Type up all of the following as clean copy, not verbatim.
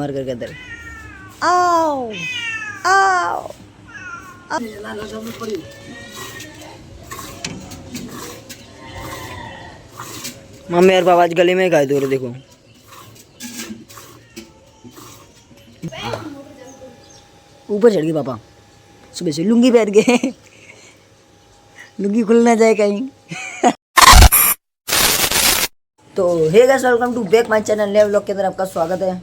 मार करके अंदर आओ आओ मम्मी और पापा आज गली में ही खाए थे। देखो ऊपर चढ़ गई पापा सुबह से लुंगी पहन के लुंगी खुल ना जाए कहीं। तो hey guys welcome to back my channel. नए व्लॉग के अंदर आपका स्वागत है।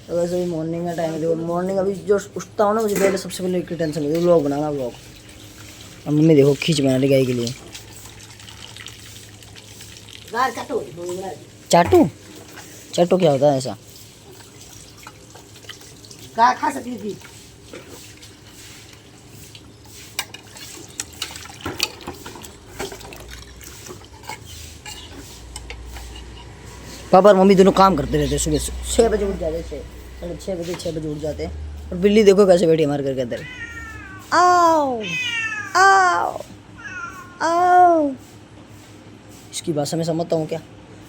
तो वैसे भी मॉर्निंग का टाइम है। देखो मॉर्निंग अभी जो उठता हूँ ना मुझे पहले सबसे पहले एक टेंशन होती है व्लॉग बनाना व्लॉग। अब मम्मी देखो खींच बना रही गाय के लिए। चाटू चाटू क्या होता है ऐसा? खा सकती थी। पापा और मम्मी दोनों काम करते रहते हैं। सुबह 6 बजे उठ जाते, 6 बजे उठ जाते हैं। और बिल्ली देखो कैसे बैठी हमारे घर के अंदर। आओ आओ आओ इसकी भाषा में समझता हूँ क्या।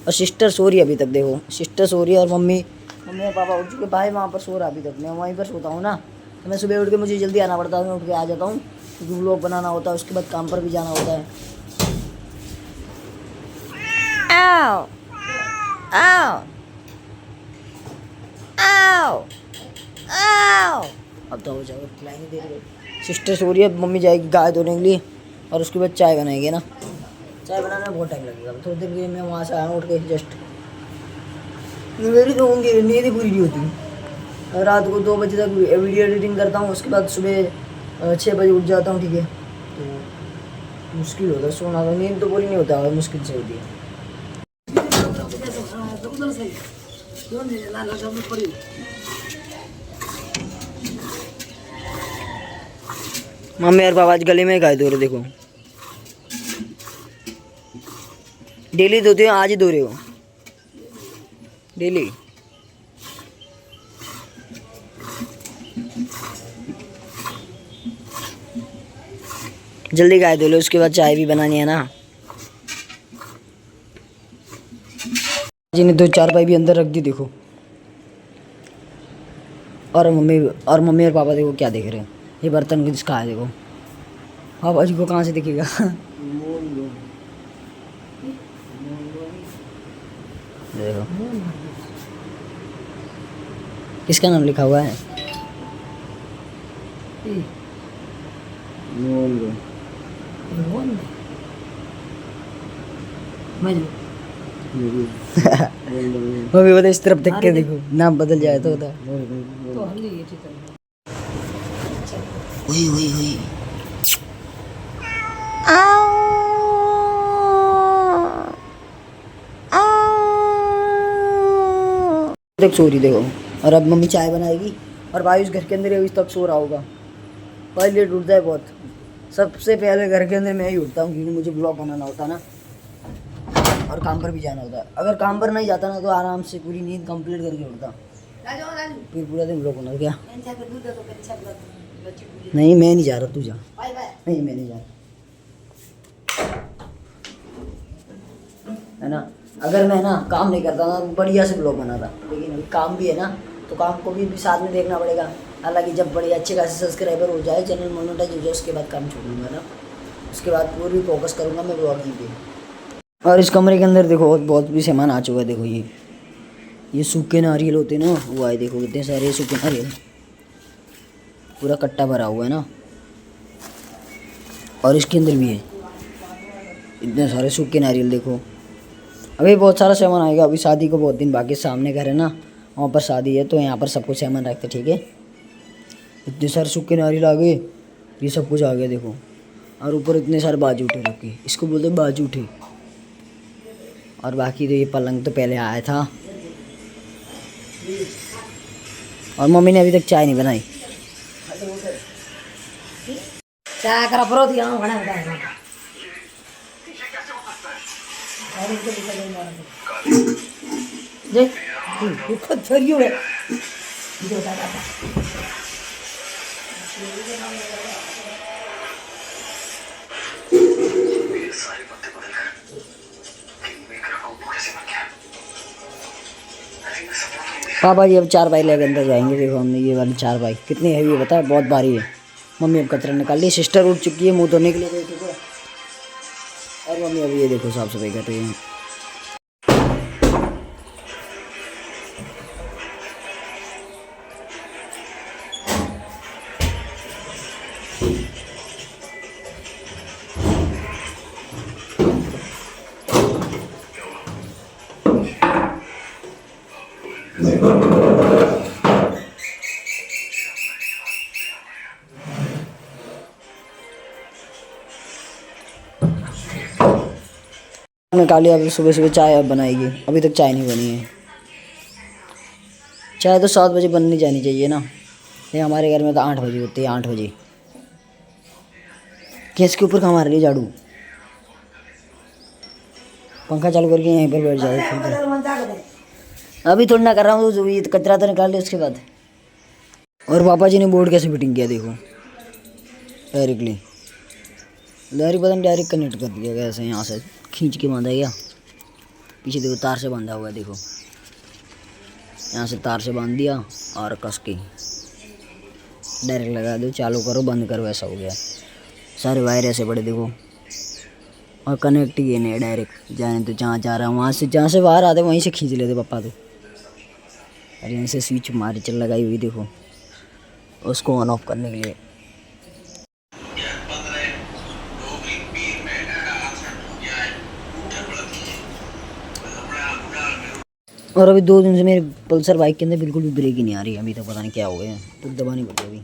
और सिस्टर सो रही है अभी तक। देखो सिस्टर सो रही है और मम्मी और पापा उठ चुके। भाई वहाँ पर सो रहा अभी तक। मैं वहीं पर सोता हूँ ना। तो मैं सुबह उठ के मुझे जल्दी आना पड़ता है। मैं उठ के आ जाता हूँ क्योंकि व्लॉग बनाना होता है। उसके बाद काम पर भी जाना होता है। आओ आओ आओ आओ अब तो हो जाओ। खिलाई नहीं दे रही। सिस्टर सो रही है। मम्मी जाएगी गाय धोने के लिए और उसके बाद चाय बनाएगी ना। चाय बनाने में बहुत टाइम लगेगा। थोड़ी देर के लिए मैं वहाँ से आया उठ के जस्ट। मेरी तो होंगी नींद ही पूरी नहीं होती। रात को 2 बजे तक वीडियो एडिटिंग करता हूँ। उसके बाद सुबह 6 बजे उठ जाता हूँ। ठीक है तो मुश्किल होता है सोना। तो नींद तो पूरी नहीं होता है, मुश्किल से होती है। मम्मी और पापा आज गली में ही खाए थे। देखो डेली धोते हो, आज ही धो रहे हो डेली। जल्दी गाय धो लो, उसके बाद चाय भी बनानी है ना। जी ने 2 चारपाई भी अंदर रख दी। देखो और मम्मी और पापा देखो क्या देख रहे हैं। ये बर्तन किसका है देखो। पापा जी को कहाँ से दिखेगा। देखो किसका नाम लिखा हुआ है। मम्मी बता इस तरफ देख के देखो नाम बदल जाए तो बता। हुई हुई हुई देख सो रही देखो। और अब मम्मी चाय बनाएगी और भाई उस घर के अंदर अभी तक सो रहा होगा। भाई लेट उठता है बहुत। सबसे पहले घर के अंदर मैं ही उठता हूँ क्योंकि मुझे ब्लॉग बनाना होता है ना और काम पर भी जाना होता है। अगर काम पर नहीं जाता ना तो आराम से पूरी नींद कंप्लीट करके उठता। फिर पूरा दिन ब्लॉग बना क्या। नहीं मैं नहीं जा रहा, तू जा। नहीं मैं नहीं जा रहा है ना। अगर मैं ना काम नहीं करता ना बढ़िया से ब्लॉग बनाता। लेकिन अभी काम भी है ना तो काम को भी साथ में देखना पड़ेगा। हालांकि जब बड़े अच्छे खासे सब्सक्राइबर हो जाए, चैनल मोनेटाइज हो जाए, उसके बाद काम छोड़ूंगा ना। उसके बाद पूरी फोकस करूँगा मैं ब्लॉगिंग पे। और इस कमरे के अंदर देखो बहुत भी सामान आ चुका है। देखो ये सूखे नारियल होते हैं ना, वो आए देखो कितने सारे सूखे नारियल। पूरा कट्टा भरा हुआ है ना। और इसके अंदर भी है इतने सारे सूखे नारियल। देखो अभी बहुत सारा सामान आएगा। अभी शादी को बहुत दिन बाकी। सामने घर है ना, वहाँ पर शादी है तो यहाँ पर सब कुछ सामान रखते। ठीक है इतने सारे सूखे नारियल आ गए। ये सब कुछ आ गया देखो। और ऊपर इतने सारे बाजू उठे रखे, इसको बोलते बाजू उठे। और बाकी तो ये पलंग तो पहले आया था। और मम्मी ने अभी तक चाय नहीं बनाई। चाय करा परो दिया बना बताएगा। जे तू खुद छोड़ियो है। ये बता पापा जी अब 4 बाइक लेकर अंदर जाएंगे। देखो हमने ये वाली 4 बाइक कितनी हैवी है पता है, बहुत भारी है। मम्मी अब कचरा निकाल ली, सिस्टर उठ चुकी है मुँह धोने के लिए गई थी, और मम्मी अभी ये देखो साफ सफाई कर रही है। निकाली, अभी सुबह सुबह चाय अब बनाएगी, अभी तक चाय नहीं बनी है। चाय तो 7 बजे बननी जानी चाहिए ना, ये हमारे घर में तो 8 बजे होती है, 8 बजे। गैस के ऊपर कहाँ मार रही है झाड़ू, पंखा चालू करके यहीं पर बैठ जाए। अभी थोड़ी ना कर रहा हूँ, ये कचरा तो निकाल लिया उसके बाद। और पापा जी ने बोर्ड कैसे फिटिंग किया देखो, डायरेक्टली डायरेक्ट कनेक्ट कर दिया गया ऐसे, यहाँ से खींच के बांधा गया। पीछे देखो तार से बांधा हुआ है, देखो यहाँ से तार से बांध दिया और कस के डायरेक्ट लगा दो, चालू करो बंद करो, ऐसा हो गया। सारे वायर ऐसे पड़े देखो, और कनेक्ट ही नहीं डायरेक्ट, जाने तो जहाँ जा रहा है वहाँ से, जहाँ से बाहर आते वहीं से खींच लेते पापा तो। और यहाँ से स्विच मारी चल लगाई हुई देखो, उसको ऑन ऑफ करने के लिए। और अभी 2 दिन से मेरे पल्सर बाइक के अंदर बिल्कुल भी ब्रेक ही नहीं आ रही है, अभी तक पता नहीं क्या हो गया, तो दबानी पड़ती है अभी।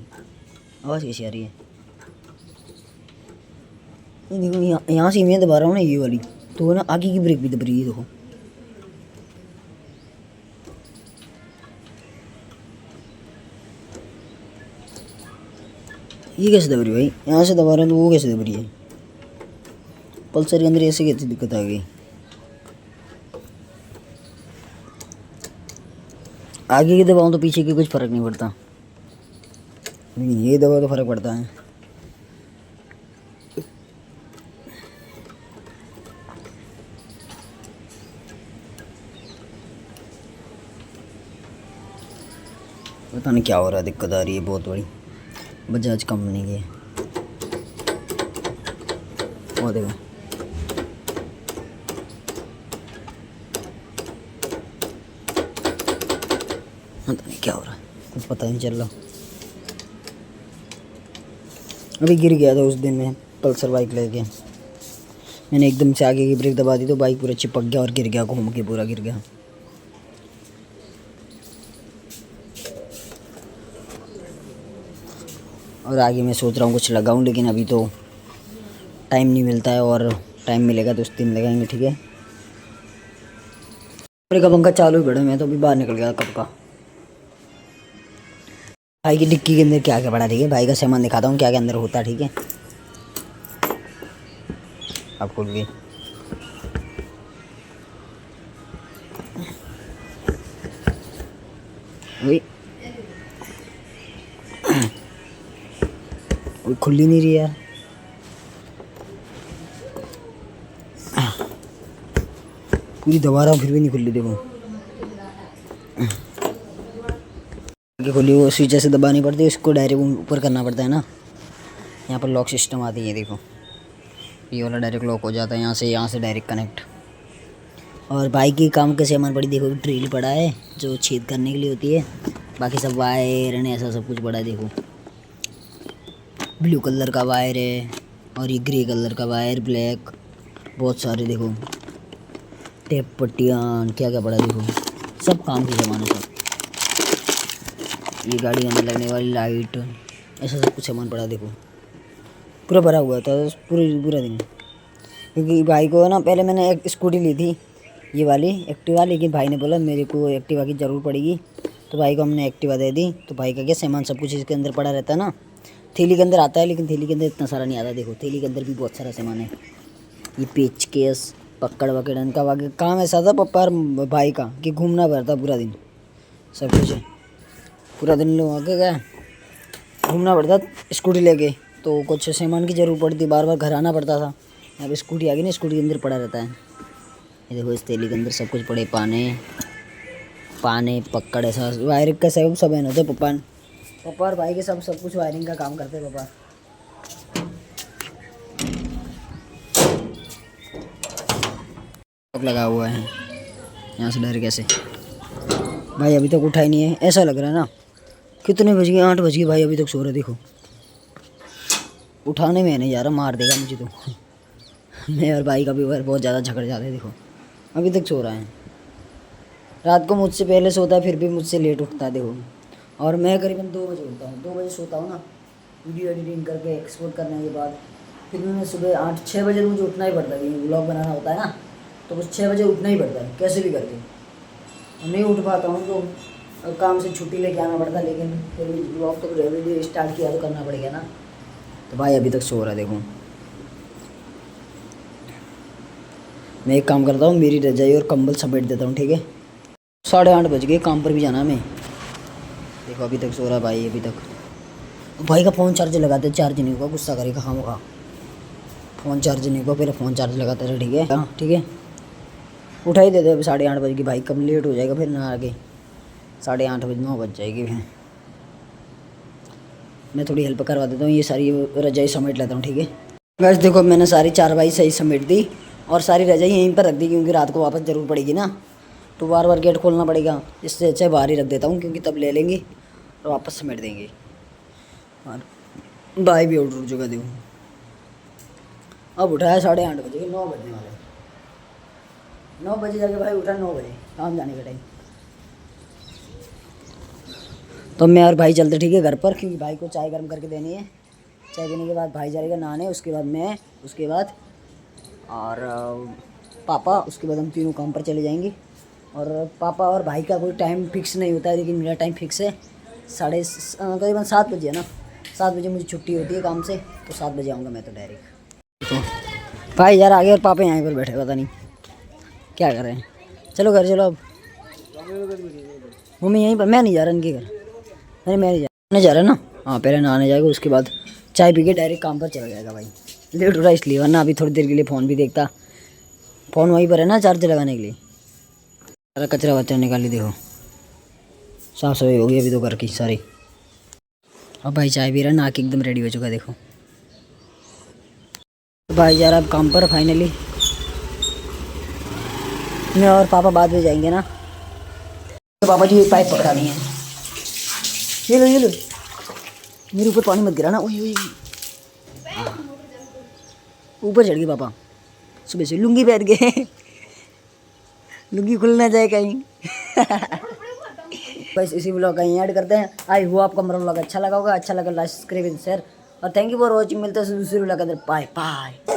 आवाज़ कैसी आ रही है, देखो यहाँ से मैं दबा रहा हूँ ना ये वाली, तो ना आगे की ब्रेक भी दब रही है देखो। ये कैसे दब रही है भाई, यहाँ से दबा रहे हैं तो वो कैसे दब रही है। पल्सर के अंदर ऐसे कैसे दिक्कत आ गई। आगे की दबाऊँ तो पीछे की कुछ फ़र्क नहीं पड़ता, ये दबाओ तो फ़र्क पड़ता है। पता नहीं क्या हो रहा है, दिक्कत आ रही है बहुत बड़ी। बजाज कंपनी की वो देखो, पता नहीं क्या हो रहा है, कुछ पता नहीं चल रहा। अभी गिर गया था उस दिन में पल्सर बाइक लेके, मैंने एकदम से आगे की ब्रेक दबा दी तो बाइक पूरा चिपक गया और गिर गया, घूम के पूरा गिर गया। और आगे मैं सोच रहा हूँ कुछ लगाऊँ, लेकिन अभी तो टाइम नहीं मिलता है, और टाइम मिलेगा तो उस दिन लगाएंगे, ठीक है। कमरे का पंखा चालू ही पड़ा, मैं तो अभी बाहर निकल गया कब का। भाई की डिक्की के अंदर क्या क्या पड़ा, ठीक है, भाई का सामान दिखाता हूँ क्या क्या अंदर होता है, ठीक है। अब खुल गई, खुल ही नहीं रही यार, पूरी दबा रहा हूँ फिर भी नहीं खुल रही, देखो आगे खुली, वो स्विच ऐसे दबानी पड़ती है, इसको डायरेक्ट ऊपर करना पड़ता है ना। यहाँ पर लॉक सिस्टम आती है देखो, ये वाला डायरेक्ट लॉक हो जाता है यहाँ से डायरेक्ट कनेक्ट। और बाइक की काम के सामान पड़ी देखो, ड्रिल पड़ा है जो छेद करने के लिए होती है, बाकी सब वायर एंड ऐसा सब कुछ पड़ा है देखो। ब्लू कलर का वायर है और ये ग्रे कलर का वायर, ब्लैक, बहुत सारे देखो, टेप पट्टियाँ क्या क्या पड़ा देखो, सब काम के सामान है सब। ये गाड़ी के अंदर लगने वाली लाइट, ऐसा सब कुछ सामान पड़ा देखो, पूरा भरा हुआ था पूरा दिन। क्योंकि भाई को ना, पहले मैंने एक स्कूटी ली थी ये वाली एक्टिवा, लेकिन भाई ने बोला मेरे को एक्टिवा की ज़रूर पड़ेगी, तो भाई को हमने एक्टिवा दे दी। तो भाई का क्या सामान सब कुछ इसके अंदर पड़ा रहता है ना, थैली के अंदर आता है, लेकिन थैली के अंदर इतना सारा नहीं आता देखो, थैली के अंदर भी बहुत सारा सामान है। ये पेच केस पकड़ वकड़ इनका वाकई काम ऐसा था पप्पा और भाई का कि घूमना पड़ता पूरा दिन, सब कुछ है पूरा दिन लोग आके गए घूमना पड़ता स्कूटी लेके, तो कुछ सामान की ज़रूरत पड़ती, बार बार घर आना पड़ता था। यहाँ पे स्कूटी आ गई ना, स्कूटी के अंदर पड़ा रहता है। ये देखो इस थैली के अंदर सब कुछ पड़े, पाने पानी पकड़ ऐसा वायरिंग का सब है ना, तो पापा और भाई के सब कुछ वायरिंग का काम करते हैं पापा। लगा हुआ है यहाँ से डर कैसे भाई, अभी तक उठा ही नहीं है। ऐसा लग रहा है ना कितने बज गए, 8 बज गए भाई, अभी तक सो रहा। देखो उठाने में नहीं जा रहा, मार देगा मुझे तो। मैं और भाई का भी बहुत ज़्यादा झगड़ जाते हैं। देखो अभी तक सो रहा है। रात को मुझसे पहले सोता है, फिर भी मुझसे लेट उठता है। देखो, और मैं करीबन 2 बजे उठता हूँ, 2 बजे सोता हूँ ना, वीडियो एडिटिंग करके एक्सपोर्ट करने के बाद फिर भी मैं सुबह 6 बजे मुझे उठना ही पड़ता है, क्योंकि व्लॉग बनाना होता है ना, तो बस 6 बजे उठना ही पड़ता है कैसे भी करके। नहीं उठ पाता हूँ तो काम से छुट्टी लेके आना पड़ता है, लेकिन फिर भी व्लॉग तो वीडियो स्टार्ट किया तो करना पड़ेगा ना। तो भाई अभी तक सो रहा है। देखो मैं एक काम करता हूँ, मेरी रजाई और कंबल समेट देता हूँ, ठीक है। 8:30 बज गए, काम पर भी जाना है मैं। देखो अभी तक सो रहा है भाई, अभी तक। भाई का फ़ोन चार्ज लगाते, चार्ज नहीं होगा, गुस्सा करेगा, हाँ होगा। फ़ोन चार्ज नहीं होगा, पहले फ़ोन चार्ज लगाते रहे, ठीक है। हाँ ठीक है, उठा ही देते। अभी 8:30 बज गए भाई, कब लेट हो जाएगा फिर ना आगे। 8:30 बजे 9 बज जाएगी फिर। मैं थोड़ी हेल्प करवा देता हूँ, ये सारी रजाई समेट लेता हूँ, ठीक है। वैसे देखो मैंने सारी चारपाई सही समेट दी और सारी रजाई यहीं पर रख दी, क्योंकि रात को वापस ज़रूर पड़ेगी ना, तो बार बार गेट खोलना पड़ेगा। इससे अच्छा बाहर ही रख देता हूँ, क्योंकि तब ले लेंगे और वापस समेट देंगे। और भाई भी उठ चुका। देखो अब उठाया 8:30 बजे, 9 बजने वाले। 9 बजे जाके भाई उठा, 9 बजे काम जाने का टाइम। तो मैं और भाई चलते, ठीक है, घर पर, क्योंकि भाई को चाय गर्म करके देनी है। चाय देने के बाद भाई जाएगा नहाने, उसके बाद मैं, उसके बाद और पापा, उसके बाद हम तीनों काम पर चले जाएंगे। और पापा और भाई का कोई टाइम फिक्स नहीं होता है, लेकिन मेरा टाइम फिक्स है। करीबन 7 बजे है ना, 7 बजे मुझे छुट्टी होती है काम से, तो 7 बजे आऊँगा मैं तो डायरेक्ट। तो भाई यार आगे और पापा यहाँ पर बैठे, पता नहीं क्या कर रहे हैं। चलो घर चलो। अब मम्मी यहीं पर, मैं नहीं जा रहा इनके घर। मैं नहीं जा रहा ना। हाँ पहले नहाने जाएगा, उसके बाद चाय पी के डायरेक्ट काम पर चला जाएगा। भाई लेट हो रहा है इसलिए, वरना अभी थोड़ी देर के लिए फ़ोन भी देखता। फ़ोन वहीं पर है ना चार्ज लगाने के लिए। सारा कचरा वचरा निकाली, देखो साफ़ सफाई हो गई अभी तो घर की सारी। अब भाई चाय पी रहा, नहा के एकदम रेडी हो चुका। देखो तो भाई यार अब काम पर फाइनली मैं और पापा बाद में जाएंगे ना। तो पापा जी पाइप पकड़ानी है, ये लो मेरे ऊपर पानी मत गिराना। ओए ऊपर चढ़ गए पापा, सुबह से लुंगी पहन गए। लुंगी खुल ना जाए कहीं। बस इसी ब्लॉग का यहीं ऐड करते हैं। आई होप आपको हमारा ब्लॉग अच्छा लगा होगा। अच्छा लगा लाइक सब्सक्राइब शेयर और थैंक यू फॉर वॉचिंग। मिलते हैं दूसरे ब्लॉग के अंदर। Bye bye.